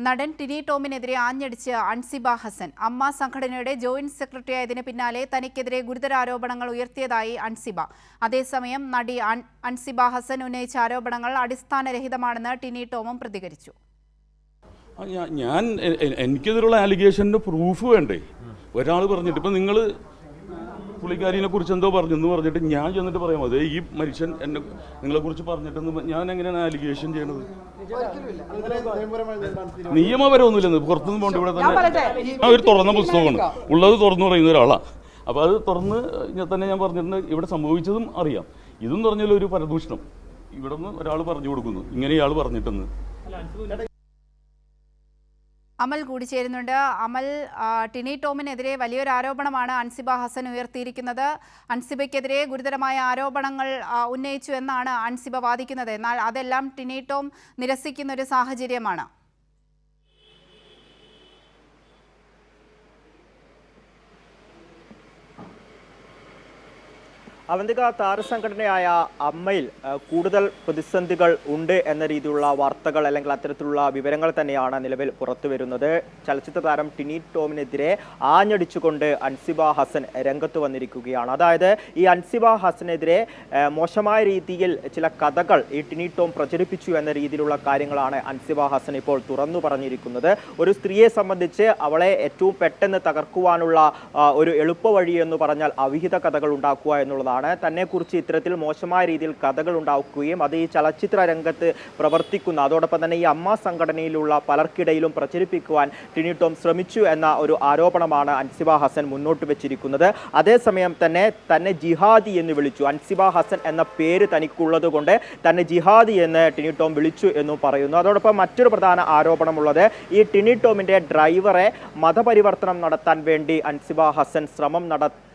നടൻ ടിനി ടോമിനെതിരെ ആഞ്ഞടിച്ച് അൻസിബ ഹസൻ. അമ്മ സംഘടനയുടെ ജോയിന്റ് സെക്രട്ടറിയായതിന് പിന്നാലെ തനിക്കെതിരെ ഗുരുതര ആരോപണങ്ങൾ ഉയർത്തിയതായി അൻസിബ. അതേസമയം നടി അൻസിബ ഹസൻ ഉന്നയിച്ച ആരോപണങ്ങൾ അടിസ്ഥാനരഹിതമാണെന്ന് ടിനി ടോമും പ്രതികരിച്ചു. എനിക്കെതിരുള്ള ആലിഗേഷൻ്റെ പ്രൂഫ് വേണ്ടേ? ഒരാൾ പറഞ്ഞിട്ട് ഇപ്പം നിങ്ങൾ പുള്ളിക്കാരിനെ കുറിച്ച് എന്തോ പറഞ്ഞെന്ന് പറഞ്ഞിട്ട് ഞാൻ ചെന്നിട്ട് പറയാം അതെ ഈ മനുഷ്യൻ എന്നെ നിങ്ങളെക്കുറിച്ച് പറഞ്ഞിട്ടെന്ന് ഞാൻ എങ്ങനെയാണ് ആലിഗേഷൻ ചെയ്യണത്? നിയമപരമൊന്നുമില്ലെന്ന് പുറത്തുനിന്ന് പോകേണ്ട ഇവിടെ തന്നെ ഒരു തുറന്ന പുസ്തകമാണ് ഉള്ളത് തുറന്നു പറയുന്ന ഒരാളാണ്. അപ്പോൾ അത് തുറന്ന് തന്നെ ഞാൻ പറഞ്ഞിട്ടുണ്ട്. ഇവിടെ സംഭവിച്ചതും അറിയാം. ഇതും പറഞ്ഞാൽ ഒരു പരദൂഷണം ഇവിടെ നിന്ന് ഒരാൾ പറഞ്ഞു കൊടുക്കുന്നു ഇങ്ങനെ ഇയാൾ പറഞ്ഞിട്ടെന്ന്. അമൽ കൂടി ചേരുന്നുണ്ട്. അമൽ, ടിനി ടോമിനെതിരെ വലിയൊരു ആരോപണമാണ് അൻസിബ ഹസൻ ഉയർത്തിയിരിക്കുന്നത്. അൻസിബയ്ക്കെതിരെ ഗുരുതരമായ ആരോപണങ്ങൾ ഉന്നയിച്ചു എന്നാണ് അൻസിബ വാദിക്കുന്നത്. എന്നാൽ അതെല്ലാം ടിനി ടോം നിരസിക്കുന്ന ഒരു സാഹചര്യമാണ്. അവന്തിക, താരസംഘടനയായ അമ്മയിൽ കൂടുതൽ പ്രതിസന്ധികൾ ഉണ്ട് എന്ന രീതിയിലുള്ള വാർത്തകൾ അല്ലെങ്കിൽ അത്തരത്തിലുള്ള വിവരങ്ങൾ തന്നെയാണ് നിലവിൽ പുറത്തു വരുന്നത്. ചലച്ചിത്ര താരം ടിനി ടോമിനെതിരെ ആഞ്ഞടിച്ചുകൊണ്ട് അൻസിബ ഹസൻ രംഗത്ത് വന്നിരിക്കുകയാണ്. അതായത് ഈ അൻസിബ ഹസനെതിരെ മോശമായ രീതിയിൽ ചില കഥകൾ ഈ ടിനി ടോം പ്രചരിപ്പിച്ചു എന്ന രീതിയിലുള്ള കാര്യങ്ങളാണ് അൻസിബ ഹസൻ ഇപ്പോൾ തുറന്നു പറഞ്ഞിരിക്കുന്നത്. ഒരു സ്ത്രീയെ സംബന്ധിച്ച് അവളെ ഏറ്റവും പെട്ടെന്ന് തകർക്കുവാനുള്ള ഒരു എളുപ്പവഴി എന്ന് പറഞ്ഞാൽ അവിഹിത കഥകൾ ഉണ്ടാക്കുക എന്നുള്ളതാണ്. തന്നെക്കുറിച്ച് ഇത്തരത്തിൽ മോശമായ രീതിയിൽ കഥകൾ ഉണ്ടാക്കുകയും അത് ഈ ചലച്ചിത്ര രംഗത്ത് പ്രവർത്തിക്കുന്ന അതോടൊപ്പം തന്നെ ഈ അമ്മ സംഘടനയിലുള്ള പലർക്കിടയിലും പ്രചരിപ്പിക്കുവാൻ ടിനി ടോം ശ്രമിച്ചു എന്ന ഒരു ആരോപണമാണ് അൻസിബ ഹസൻ മുന്നോട്ട് വെച്ചിരിക്കുന്നത്. അതേസമയം തന്നെ ജിഹാദി എന്ന് വിളിച്ചു. അൻസിബ ഹസൻ എന്ന പേര് തനിക്കുള്ളത് കൊണ്ട് തന്നെ ജിഹാദി എന്ന് ടിനി ടോം വിളിച്ചു എന്നും പറയുന്നു. അതോടൊപ്പം മറ്റൊരു പ്രധാന ആരോപണമുള്ളത് ഈ ടിനി ടോമിന്റെ ഡ്രൈവറെ മതപരിവർത്തനം നടത്താൻ വേണ്ടി അൻസിബ ഹസൻ ശ്രമം നടത്തി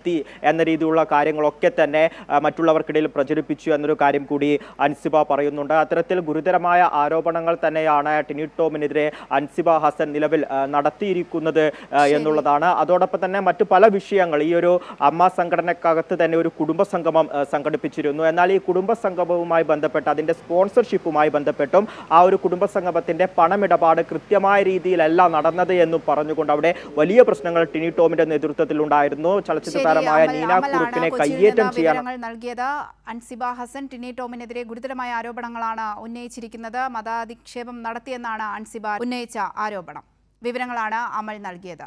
എന്ന രീതിയിലുള്ള കാര്യങ്ങളൊക്കെ തന്നെ മറ്റുള്ളവർക്കിടയിൽ പ്രചരിപ്പിച്ചു എന്നൊരു കാര്യം കൂടി അൻസിബ പറയുന്നുണ്ട്. അത്തരത്തിൽ ഗുരുതരമായ ആരോപണങ്ങൾ തന്നെയാണ് ടിനി ടോമിനെതിരെ അൻസിബ ഹസൻ നിലവിൽ നടത്തിയിരിക്കുന്നത് എന്നുള്ളതാണ്. അതോടൊപ്പം തന്നെ മറ്റു പല വിഷയങ്ങൾ ഈ ഒരു അമ്മ സംഘടനക്കകത്ത് തന്നെ ഒരു കുടുംബ സംഗമം സംഘടിപ്പിച്ചിരുന്നു. എന്നാൽ ഈ കുടുംബ സംഗമവുമായി ബന്ധപ്പെട്ട് അതിൻ്റെ സ്പോൺസർഷിപ്പുമായി ബന്ധപ്പെട്ടും ആ ഒരു കുടുംബ സംഗമത്തിന്റെ പണമിടപാട് കൃത്യമായ രീതിയിലല്ല നടന്നത് എന്നും പറഞ്ഞുകൊണ്ട് അവിടെ വലിയ പ്രശ്നങ്ങൾ ടിനി ടോമിന്റെ നേതൃത്വത്തിൽ ഉണ്ടായിരുന്നു. ചലച്ചിത്ര നൽകിയത് അൻസിബ ഹസൻ ടിനി ടോമിനെതിരെ ഗുരുതരമായ ആരോപണങ്ങളാണ് ഉന്നയിച്ചിരിക്കുന്നത്. മതാധിക്ഷേപം നടത്തിയെന്നാണ് അൻസിബ ഉന്നയിച്ച ആരോപണം. വിവരങ്ങളാണ് അമൽ നൽകിയത്.